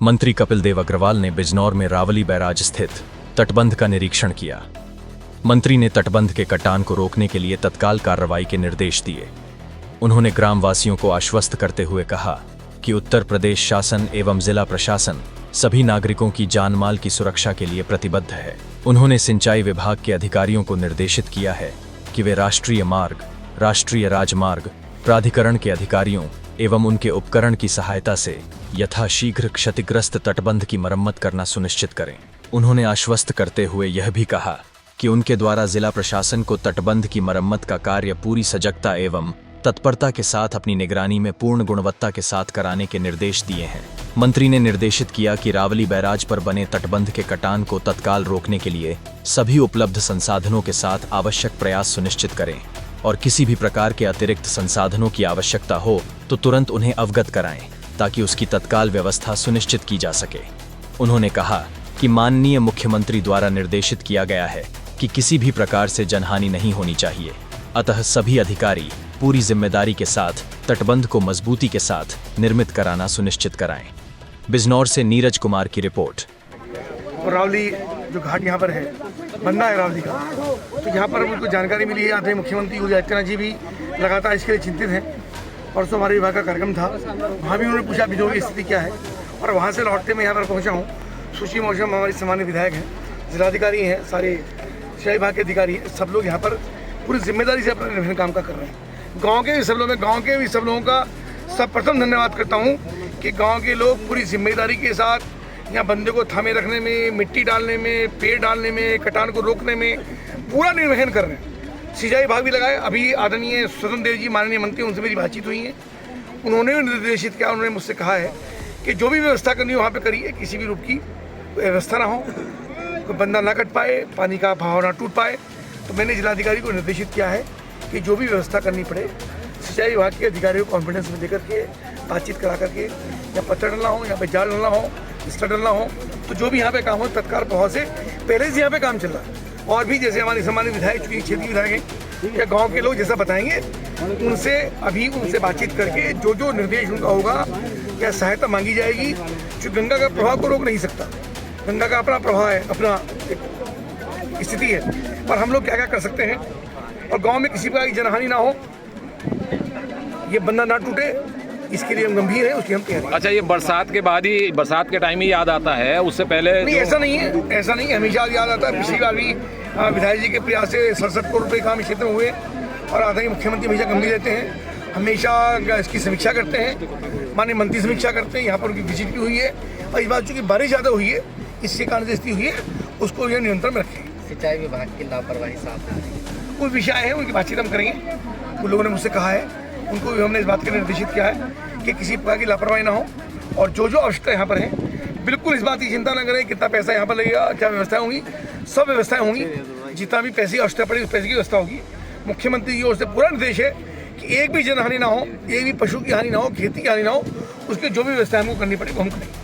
मंत्री कपिल देव अग्रवाल ने बिजनौर में रावली बैराज स्थित तटबंध का निरीक्षण किया। मंत्री ने तटबंध के कटान को रोकने के लिए तत्काल कार्रवाई के निर्देश दिए। उन्होंने ग्रामवासियों को आश्वस्त करते हुए कहा कि उत्तर प्रदेश शासन एवं जिला प्रशासन सभी नागरिकों की जान माल की सुरक्षा के लिए प्रतिबद्ध है। उन्होंने सिंचाई विभाग के अधिकारियों को निर्देशित किया है कि वे राष्ट्रीय मार्ग, राष्ट्रीय राजमार्ग प्राधिकरण के अधिकारियों एवं उनके उपकरण की सहायता से यथाशीघ्र क्षतिग्रस्त तटबंध की मरम्मत करना सुनिश्चित करें। उन्होंने आश्वस्त करते हुए यह भी कहा कि उनके द्वारा जिला प्रशासन को तटबंध की मरम्मत का कार्य पूरी सजगता एवं तत्परता के साथ अपनी निगरानी में पूर्ण गुणवत्ता के साथ कराने के निर्देश दिए हैं। मंत्री ने निर्देशित किया कि रावली बैराज पर बने तटबंध के कटान को तत्काल रोकने के लिए सभी उपलब्ध संसाधनों के साथ आवश्यक प्रयास सुनिश्चित करें और किसी भी प्रकार के अतिरिक्त संसाधनों की आवश्यकता हो तो तुरंत उन्हें अवगत कराएं ताकि उसकी तत्काल व्यवस्था सुनिश्चित की जा सके। उन्होंने कहा कि माननीय मुख्यमंत्री द्वारा निर्देशित किया गया है कि किसी भी प्रकार से जनहानि नहीं होनी चाहिए, अतः सभी अधिकारी पूरी जिम्मेदारी के साथ तटबंध को मजबूती के साथ निर्मित कराना सुनिश्चित कराएं। बिजनौर से नीरज कुमार की रिपोर्ट। रावली जो घाट यहाँ पर है, बनना है रावली का, तो यहाँ पर उनको जानकारी मिली है। आदरणीय मुख्यमंत्री योगी आदित्यनाथ जी भी लगातार इसके लिए चिंतित हैं। परसों हमारे विभाग का कार्यक्रम था, वहाँ भी उन्होंने पूछा बिजनौर की स्थिति क्या है, और वहाँ से लौटते मैं यहाँ पर पहुँचा हूँ। सुश्री मौसम हमारी सामान्य विधायक हैं, जिलाधिकारी हैं, सारे सिंचाई विभाग के अधिकारी हैं, सब लोग यहाँ पर पूरी जिम्मेदारी से अपना निर्वहन काम का कर रहे हैं। गाँव के भी सब लोगों का सर्वप्रथम धन्यवाद करता हूँ कि गाँव के लोग पूरी जिम्मेदारी के साथ यहाँ बंदे को थामे रखने में, मिट्टी डालने में, पेड़ डालने में, कटान को रोकने में पूरा निर्वहन कर रहे हैं। सिंचाई विभाग भी लगाए। अभी आदरणीय स्वतंत्र देव जी माननीय मंत्री, उनसे मेरी बातचीत हुई है। उन्होंने भी निर्देशित किया, उन्होंने मुझसे कहा है कि जो भी व्यवस्था करनी हो वहाँ पे करिए, किसी भी रूप की व्यवस्था ना हो, कोई बंदा ना कट पाए, पानी का बहाव ना टूट पाए। तो मैंने जिलाधिकारी को निर्देशित किया है कि जो भी व्यवस्था करनी पड़े, सिंचाई विभाग के अधिकारियों को कॉन्फिडेंस में देकर के बातचीत करा करके, या पत्थर डलना हो, यहाँ पे जाल डलना हो, स्टर डलना हो, तो जो भी यहाँ पे काम हो तत्काल प्रभाव से पहले से यहाँ पे काम चल रहा है। और भी जैसे हमारे सामान्य विधायक, चूँकि क्षेत्रीय विधायक हैं, या गाँव के लोग जैसा बताएंगे, उनसे बातचीत करके जो निर्देश उनका होगा या सहायता मांगी जाएगी। जो गंगा का प्रभाव को रोक नहीं सकता, गंगा का अपना प्रभाव है, अपना एक स्थिति है, पर हम लोग क्या क्या कर सकते हैं और गाँव में किसी प्रकार की जनहानि ना हो, ये बंदा ना टूटे, इसके लिए हम गंभीर है, उसकी हम तैयारी। अच्छा, ये बरसात के बाद ही, बरसात के टाइम ही याद आता है, उससे पहले नहीं? ऐसा नहीं है, हमेशा याद आता है। पिछली बार भी विधायक जी के प्रयास से 67 करोड़ रुपये काम इस क्षेत्र में हुए, और आदरणीय मुख्यमंत्री हमेशा गंभीर रहते हैं, हमेशा इसकी समीक्षा करते हैं, माननीय मंत्री समीक्षा करते हैं। यहाँ पर उनकी विजिट भी हुई है, और इस बार चूँकि बारिश ज़्यादा हुई है, इसके कारण से स्थिति हुई है, उसको यह नियंत्रण में रखें। सिंचाई विभाग की लापरवाही साफ है, कोई विषय है, उनकी बातचीत हम करेंगे। उन लोगों ने मुझसे कहा है, उनको भी हमने इस बात के निर्देशित किया है कि किसी प्रकार की लापरवाही ना हो, और जो आवश्यकता यहाँ पर है, बिल्कुल इस बात की चिंता न करें कितना पैसा यहाँ पर लगेगा, क्या व्यवस्थाएं होंगी, सब व्यवस्थाएं होंगी। जितना भी पैसे की आवश्यकता पड़ेगी उस पैसे की व्यवस्था होगी। मुख्यमंत्री की ओर से पूरा निर्देश है कि एक भी जनहानि ना हो, एक भी पशु की हानि ना हो, खेती की हानि ना हो, उसके जो भी व्यवस्था हमको करनी पड़ेगी वो हम करेंगे।